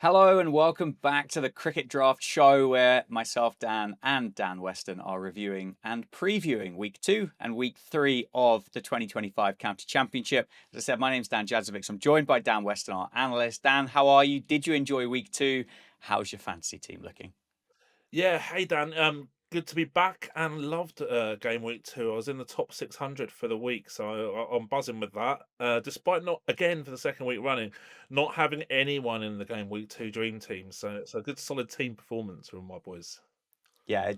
Hello and welcome back to the Cricket Draft Show where myself, Dan, and Dan Weston are reviewing and previewing week 2 and week 3 of the 2025 County Championship. As I said, my name's Dan Jadzevics. I'm joined by Dan Weston, our analyst. Dan, how are you? Did you enjoy week 2? How's your fantasy team looking? Yeah, hey Dan. Good to be back and loved game week 2. I was in the top 600 for the week, so I'm buzzing with that. Despite not again for the second week running, not having anyone in the game week 2 dream team, so it's a good solid team performance from my boys. Yeah,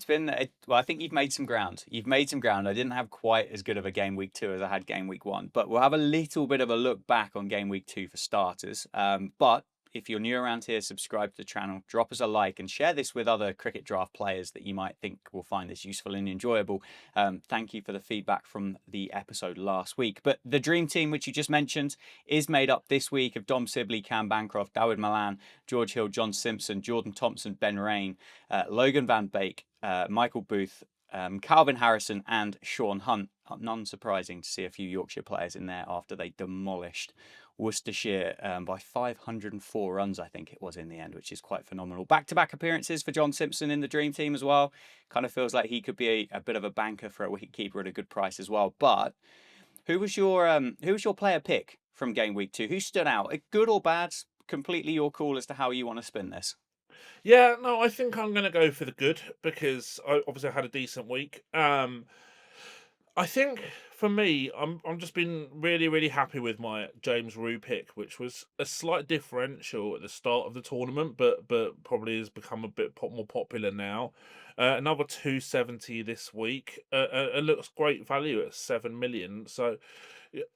well, I think you've made some ground. You've made some ground. I didn't have quite as good of a game week 2 as I had game week 1, but we'll have a little bit of a look back on game week 2 for starters. But if you're new around here, subscribe to the channel, drop us a like, and share this with other cricket draft players that you might think will find this useful and enjoyable. Thank you for the feedback from the episode last week. But the dream team, which you just mentioned, is made up this week of Dom Sibley, Cam Bancroft, Dawid Malan, George Hill, John Simpson, Jordan Thompson, Ben Rain, Logan Van Beek, Michael Booth, Calvin Harrison, and Sean Hunt. None surprising to see a few Yorkshire players in there after they demolished Worcestershire by 504 runs, I think it was in the end, which is quite phenomenal. Back-to-back appearances for John Simpson in the dream team as well. Kind of feels like he could be a bit of a banker for a wicketkeeper at a good price as well. But who was your player pick from game week 2? Who stood out? Good or bad? Completely your call as to how you want to spin this. Yeah, no, I think I'm going to go for the good because I obviously had a decent week. I think for me, I'm just been really happy with my James Rue pick, which was a slight differential at the start of the tournament, but probably has become a bit more popular now. Another 270 this week. It looks great value at 7 million. So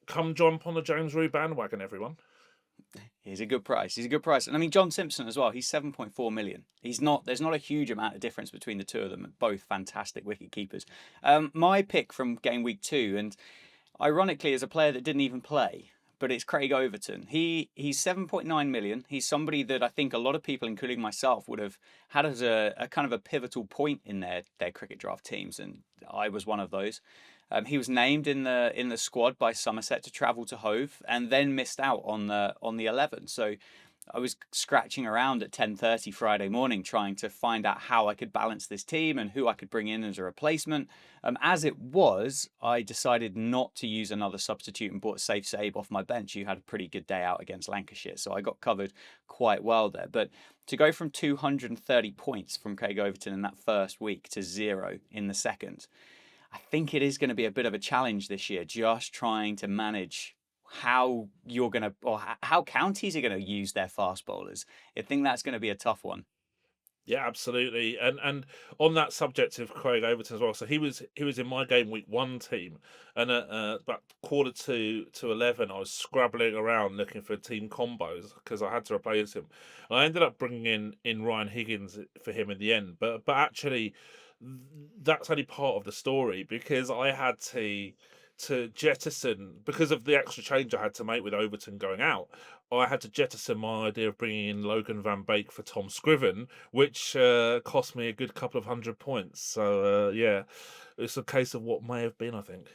come jump on the James Rue bandwagon, everyone. He's a good price. He's a good price. And I mean, John Simpson as well. He's 7.4 million. There's not a huge amount of difference between the two of them. Both fantastic wicket keepers. My pick from game week 2, and ironically, as a player that didn't even play, but it's Craig Overton. He's 7.9 million. He's somebody that I think a lot of people, including myself, would have had as a kind of a pivotal point in their cricket draft teams, and I was one of those. He was named in the squad by Somerset to travel to Hove, and then missed out on the 11. So I was scratching around at 10:30 Friday morning trying to find out how I could balance this team and who I could bring in as a replacement. As it was, I decided not to use another substitute and bought Safe Save off my bench, who had a pretty good day out against Lancashire. So I got covered quite well there. But to go from 230 points from Craig Overton in that first week to 0 in the second, I think it is going to be a bit of a challenge this year, just trying to manage how you're going to, or how counties are going to use their fast bowlers. I think that's going to be a tough one. Yeah, absolutely. And on that subject of Craig Overton as well. So he was in my game week 1 team, and at about quarter to 11, I was scrabbling around looking for team combos because I had to replace him. I ended up bringing in Ryan Higgins for him in the end, but actually that's only part of the story because I had to jettison because of the extra change I had to make with Overton going out. I had to jettison my idea of bringing in Logan Van Beek for Tom Scriven, which cost me a good couple of 100 points. So yeah, it's a case of what may have been, I think.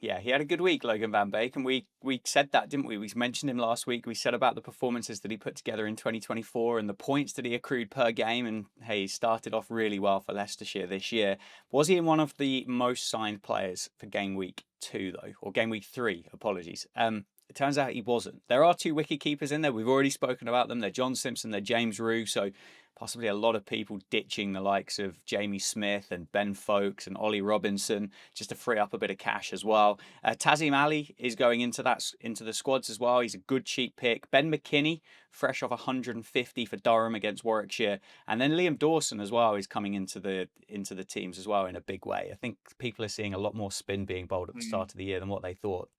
Yeah, he had a good week, Logan Van Beek, and we said that, didn't we? We mentioned him last week. We said about the performances that he put together in 2024 and the points that he accrued per game. And hey, he started off really well for Leicestershire this year. Was he one of the most signed players for game week 2 though, or game week 3? Apologies. It turns out he wasn't. There are two wicket keepers in there. We've already spoken about them. They're John Simpson, they're James Rue. So possibly a lot of people ditching the likes of Jamie Smith and Ben Folkes and Ollie Robinson just to free up a bit of cash as well. Tazim Ali is going into the squads as well. He's a good cheap pick. Ben McKinney, fresh off 150 for Durham against Warwickshire, and then Liam Dawson as well is coming into the teams as well in a big way. I think people are seeing a lot more spin being bowled at the start of the year than what they thought.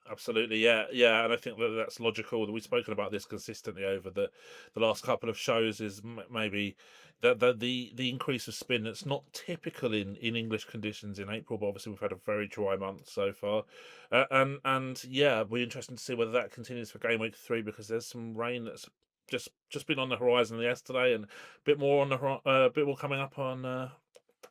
Absolutely, yeah, and I think that that's logical. We've spoken about this consistently over the last couple of shows. Is maybe the increase of spin that's not typical in English conditions in April, but obviously we've had a very dry month so far, and yeah, we're interested to see whether that continues for game week 3 because there's some rain that's just been on the horizon yesterday, and a bit more on a bit more coming up on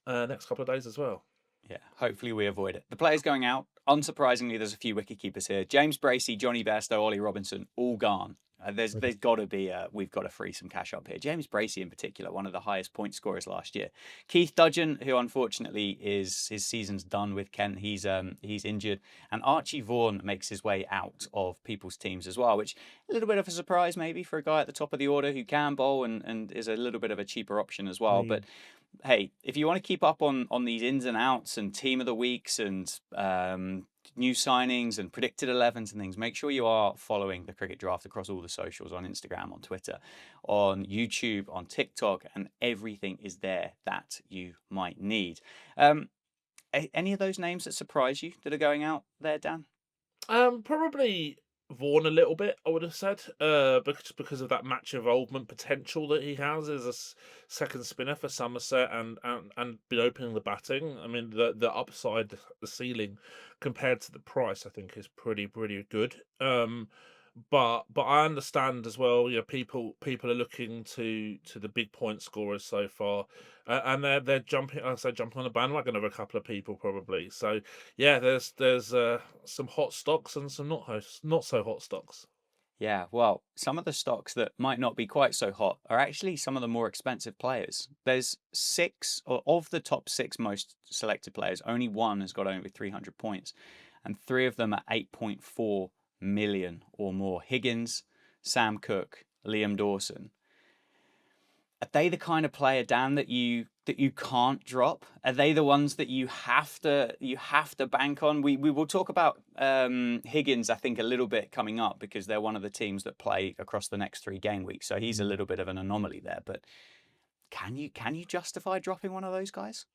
next couple of days as well. Yeah, hopefully we avoid it. The players going out, unsurprisingly, there's a few wicket keepers here. James Bracey, Johnny Bairstow, Ollie Robinson, all gone There's got to be we've got to free some cash up here. James Bracey in particular, one of the highest point scorers last year. Keith Dudgeon, who unfortunately is his season's done with Kent, he's injured, and Archie Vaughan makes his way out of people's teams as well, which a little bit of a surprise maybe for a guy at the top of the order who can bowl and is a little bit of a cheaper option as well. But hey, if you want to keep up on these ins and outs and team of the weeks and new signings and predicted 11s and things, make sure you are following the Cricket Draft across all the socials, on Instagram, on Twitter, on YouTube, on TikTok, and everything is there that you might need. Any of those names that surprise you that are going out there, Dan? Probably Vaughan a little bit, I would have said, because of that match involvement potential that he has as a second spinner for Somerset and be opening the batting. I mean, the upside, the ceiling compared to the price, I think is pretty good. But I understand as well. You know, people are looking to the big point scorers so far, and they're jumping. I say jumping on the bandwagon of a couple of people probably. So yeah, there's some hot stocks and some not so hot stocks. Yeah, well, some of the stocks that might not be quite so hot are actually some of the more expensive players. There's six, or of the top six most selected players, only one has got over 300 points, and three of them are 8.4 million or more. Higgins, Sam Cook, Liam Dawson. Are they the kind of player, Dan, that you can't drop? Are they the ones that you have to bank on? We will talk about Higgins, I think, a little bit coming up because they're one of the teams that play across the next 3 game weeks. So he's a little bit of an anomaly there. But can you justify dropping one of those guys?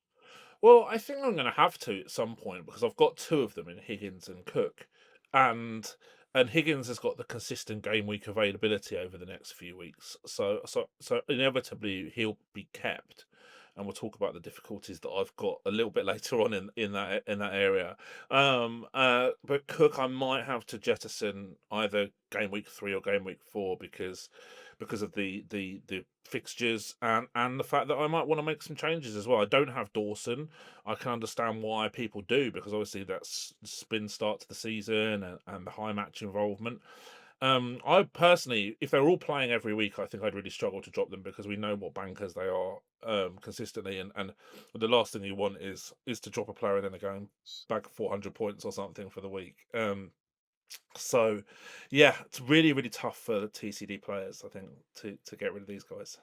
Well, I think I'm going to have to at some point because I've got two of them in Higgins and Cook, and Higgins has got the consistent game week availability over the next few weeks. So inevitably he'll be kept, and we'll talk about the difficulties that I've got a little bit later on in that area. But Cook, I might have to jettison either game week 3 or game week 4 because of the fixtures and the fact that I might want to make some changes as well. I don't have Dawson. I can understand why people do because obviously that's spin start to the season and the high match involvement. I personally, if they're all playing every week, I think I'd really struggle to drop them because we know what bankers they are consistently, and the last thing you want is to drop a player and then they're going back 400 points or something for the week. So, yeah, it's really tough for the TCD players, I think, to get rid of these guys.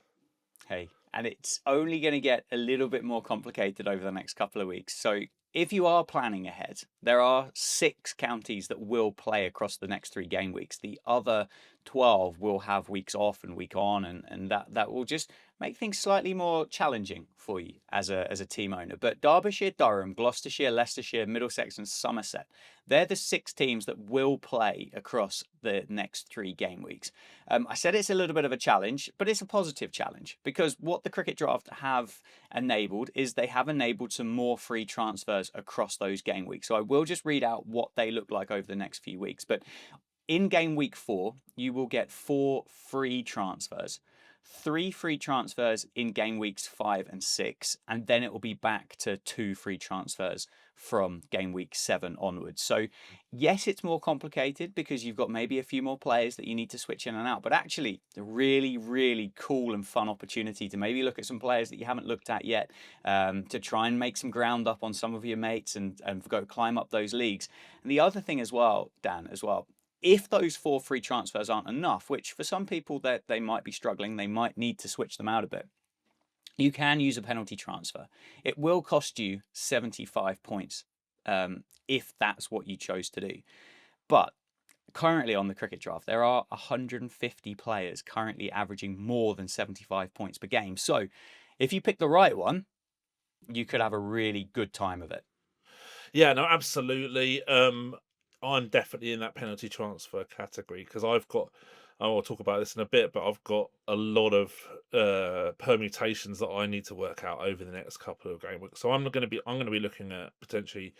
Hey, and it's only going to get a little bit more complicated over the next couple of weeks. So if you are planning ahead, there are 6 counties that will play across the next 3 game weeks. The other 12 will have weeks off and week on, and that will just make things slightly more challenging for you as a team owner. But Derbyshire, Durham, Gloucestershire, Leicestershire, Middlesex, and Somerset, they're the 6 teams that will play across the next 3 game weeks. I said it's a little bit of a challenge, but it's a positive challenge because what the Cricket Draft have enabled is they have enabled some more free transfers across those game weeks. So I will just read out what they look like over the next few weeks. But in game week 4, you will get 4 free transfers. 3 free transfers in game weeks 5 and 6, and then it will be back to 2 free transfers from game week 7 onwards. So yes, it's more complicated because you've got maybe a few more players that you need to switch in and out, but actually a really cool and fun opportunity to maybe look at some players that you haven't looked at yet, to try and make some ground up on some of your mates and go climb up those leagues. And the other thing as well, Dan, as well, if those 4 free transfers aren't enough, which for some people that they might be struggling, they might need to switch them out a bit, you can use a penalty transfer. It will cost you 75 points if that's what you chose to do. But currently on the Cricket Draft, there are 150 players currently averaging more than 75 points per game. So if you pick the right one, you could have a really good time of it. Yeah, no, absolutely. I'm definitely in that penalty transfer category because I will talk about this in a bit, but I've got a lot of permutations that I need to work out over the next couple of game weeks. So I'm going to be looking at potentially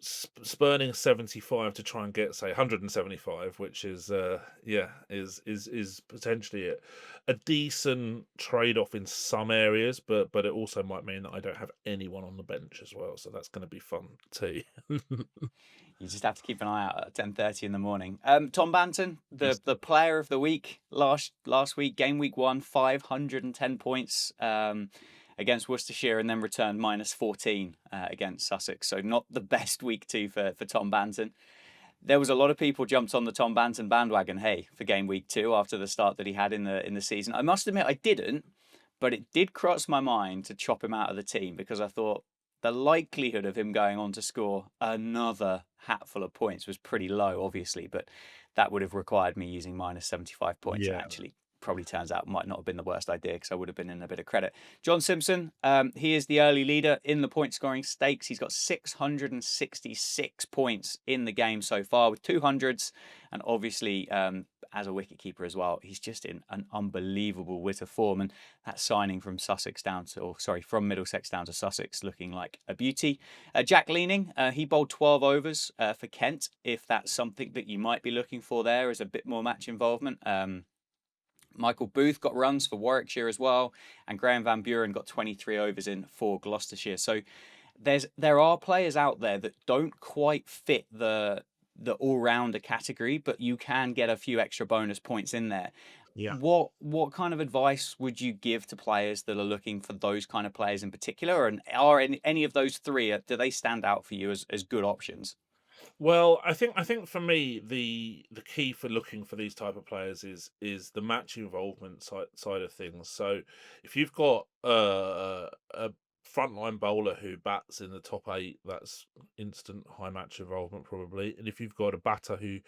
spurning 75 to try and get, say, 175, which is is potentially a decent trade-off in some areas, but it also might mean that I don't have anyone on the bench as well, so that's going to be fun too. You just have to keep an eye out at 10:30 in the morning. Tom Banton, Yes. the player of the week last week, game week 1, 510 points against Worcestershire, and then returned -14 against Sussex. So not the best week 2 for Tom Banton. There was a lot of people jumped on the Tom Banton bandwagon, hey, for game week 2 after the start that he had in the season. I must admit I didn't, but it did cross my mind to chop him out of the team because I thought the likelihood of him going on to score another hatful of points was pretty low, obviously, but that would have required me using -75 points. And Yeah. actually, probably turns out might not have been the worst idea because I would have been in a bit of credit. John Simpson, he is the early leader in the point scoring stakes. He's got 666 points in the game so far with 200s, and obviously as a wicketkeeper as well, he's just in an unbelievable wit of form. And that signing from from Middlesex down to Sussex, looking like a beauty. Jack Leaning, he bowled 12 overs for Kent. If that's something that you might be looking for there, is a bit more match involvement. Michael Booth got runs for Warwickshire as well, and Graham Van Buren got 23 overs in for Gloucestershire. So there are players out there that don't quite fit the all-rounder category, but you can get a few extra bonus points in there. Yeah. What kind of advice would you give to players that are looking for those kind of players in particular? And are any of those three, do they stand out for you as good options? Well, I think for me the key for looking for these type of players is the match involvement side of things. So if you've got a frontline bowler who bats in the top 8, that's instant high match involvement probably. And if you've got a batter who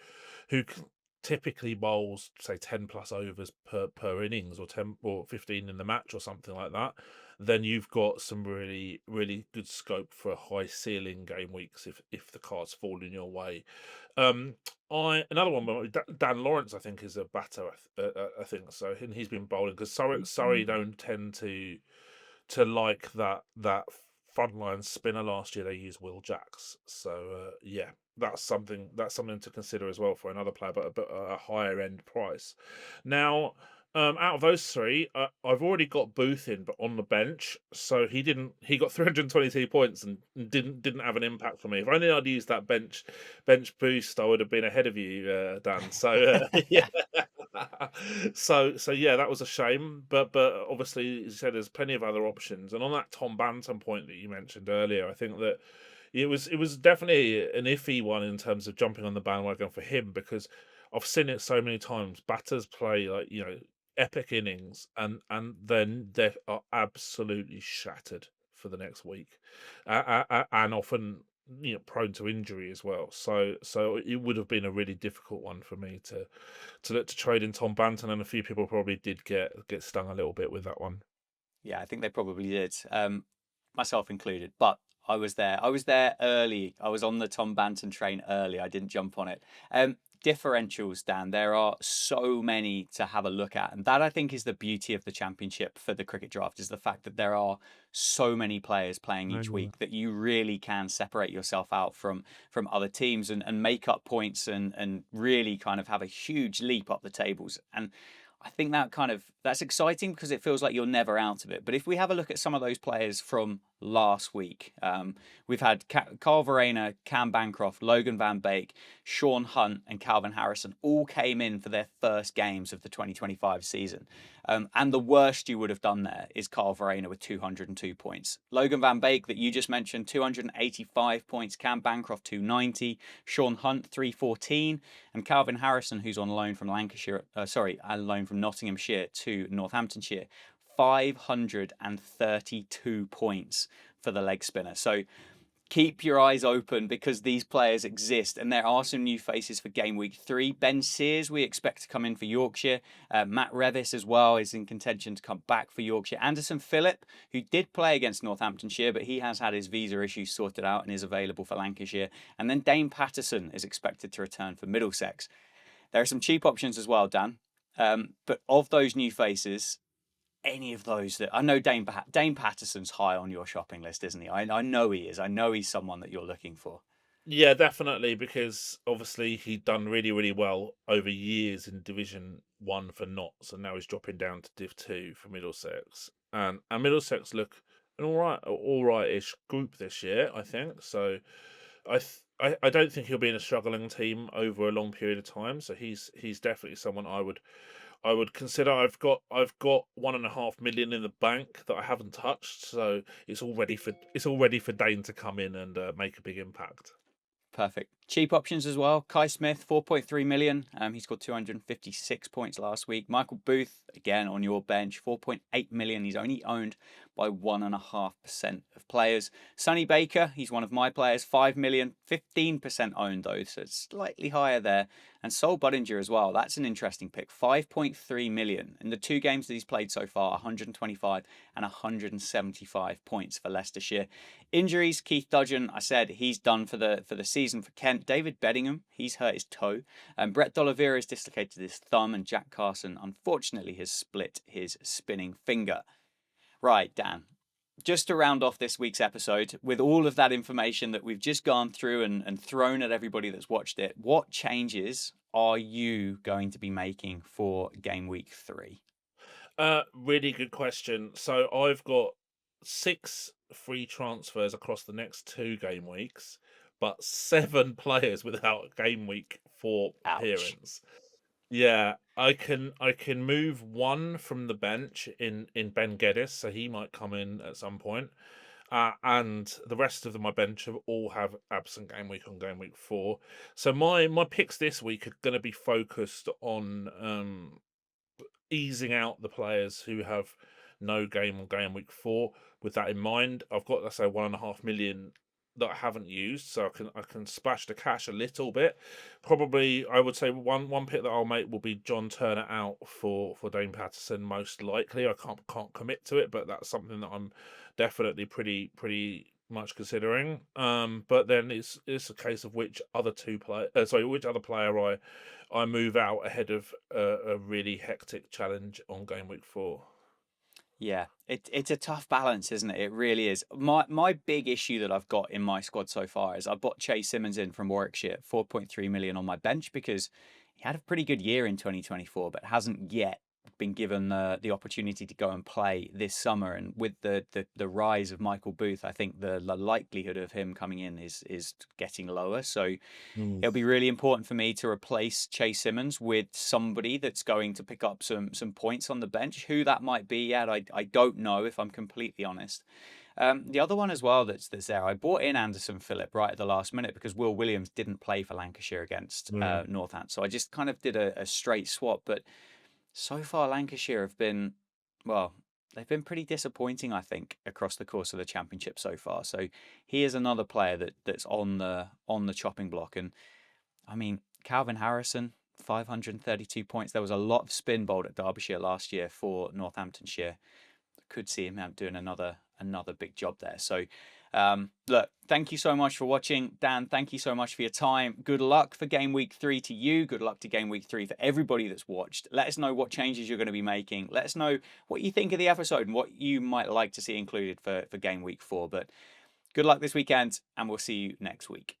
typically bowls, say, 10 plus overs per innings, or 10 or 15 in the match or something like that, then you've got some really, really good scope for high ceiling game weeks if the cards fall in your way. Another one, Dan Lawrence, I think, is a batter. I think so, and he's been bowling because Surrey don't tend to like that frontline spinner. Last year they used Will Jacks, so yeah, that's something to consider as well for another player, but a higher end price. Now, out of those three, I've already got Booth in, but on the bench, so he got 322 points and didn't have an impact for me. If only I'd used that bench boost, I would have been ahead of you, Dan. So yeah. So yeah, that was a shame, but obviously, as you said, there's plenty of other options. And on that Tom Banton point that you mentioned earlier, I think that it was definitely an iffy one in terms of jumping on the bandwagon for him, because I've seen it so many times. Batters play, like, epic innings, and then they are absolutely shattered for the next week, and often prone to injury as well. So it would have been a really difficult one for me to look to trade in Tom Banton, and a few people probably did get stung a little bit with that one. Yeah, I think they probably did, myself included. But I was there. I was there early. I was on the Tom Banton train early. I didn't jump on it. Differentials, Dan. There are so many to have a look at, and that, I think, is the beauty of the championship for the cricket draft, is the fact that there are so many players playing each week that you really can separate yourself out from other teams and make up points and really kind of have a huge leap up the tables. And I think that's exciting because it feels like you're never out of it. But if we have a look at some of those players from last week, we've had Carl Verena, Cam Bancroft, Logan Van Beek, Sean Hunt, and Calvin Harrison all came in for their first games of the 2025 season. And the worst you would have done there is Carl Verena with 202 points. Logan Van Beek, that you just mentioned, 285 points. Cam Bancroft, 290. Sean Hunt, 314. And Calvin Harrison, who's on loan from on loan from Nottinghamshire to Northamptonshire, 532 points for the leg spinner. So keep your eyes open because these players exist, and there are some new faces for game week 3. Ben Sears, we expect to come in for Yorkshire. Matt Revis as well is in contention to come back for Yorkshire. Anderson Phillip, who did play against Northamptonshire, but he has had his visa issues sorted out and is available for Lancashire. And then Dane Patterson is expected to return for Middlesex. There are some cheap options as well, Dan. But of those new faces, any of those that I know, Dane Patterson's high on your shopping list, isn't he? I know he is. I know he's someone that you're looking for. Yeah, definitely, because obviously he'd done really, really well over years in Division 1 for Notts, and now he's dropping down to Div 2 for Middlesex. And Middlesex look an all right-ish group this year, I think. So I don't think he'll be in a struggling team over a long period of time. So he's definitely someone I would consider. I've got 1.5 million in the bank that I haven't touched, so it's all ready for Dane to come in and make a big impact. Perfect. Cheap options as well. Kai Smith, 4.3 million. He scored 256 points last week. Michael Booth, again on your bench, 4.8 million. He's only owned by 1.5% of players. Sonny Baker, he's one of my players, 5 million, 15% owned though, so it's slightly higher there. And Sol Budinger as well. That's an interesting pick. 5.3 million. In the 2 games that he's played so far, 125 and 175 points for Leicestershire. Injuries, Keith Dudgeon, I said he's done for the season for Kent. David Beddingham, he's hurt his toe. And Brett D'Oliveira has dislocated his thumb, and Jack Carson, unfortunately, has split his spinning finger. Right, Dan. Just to round off this week's episode, with all of that information that we've just gone through and thrown at everybody that's watched it, what changes are you going to be making for game week 3? Really good question. So I've got 6 free transfers across the next 2 game weeks, but 7 players without a game week 4 Ouch. appearance. Yeah, I can move one from the bench in Ben Geddes, so he might come in at some point. And the rest of my bench all have absent game week on game week 4. So my picks this week are going to be focused on easing out the players who have no game on game week 4. With that in mind, I've got, let's say, 1.5 million that I haven't used, so I can splash the cash a little bit. Probably, I would say one pick that I'll make will be John Turner out for Dane Patterson, most likely. I can't commit to it, but that's something that I'm definitely pretty much considering. But then it's a case of which other which other player I move out ahead of a really hectic challenge on game week 4. Yeah, it's a tough balance, isn't it? It really is. My big issue that I've got in my squad so far is I bought Chase Simmons in from Warwickshire, 4.3 million on my bench because he had a pretty good year in 2024, but hasn't yet been given the opportunity to go and play this summer. And with the rise of Michael Booth, I think the likelihood of him coming in is getting lower. So Mm. it'll be really important for me to replace Chase Simmons with somebody that's going to pick up some points on the bench. Who that might be yet, I don't know, if I'm completely honest. The other one as well that's there, I bought in Anderson Phillip right at the last minute because Will Williams didn't play for Lancashire against Mm. Northants. So I just kind of did a straight swap. But so far, Lancashire have been, well, they've been pretty disappointing, I think, across the course of the championship so far. So he is another player that's on the chopping block. And I mean, Calvin Harrison, 532 points. There was a lot of spin bowled at Derbyshire last year for Northamptonshire. Could see him out doing another big job there. So, look, thank you so much for watching, Dan. Thank you so much for your time. Good luck for game week 3 to you. Good luck to game week 3 for everybody that's watched. Let us know what changes you're going to be making. Let us know what you think of the episode and what you might like to see included for game week 4. But good luck this weekend, and we'll see you next week.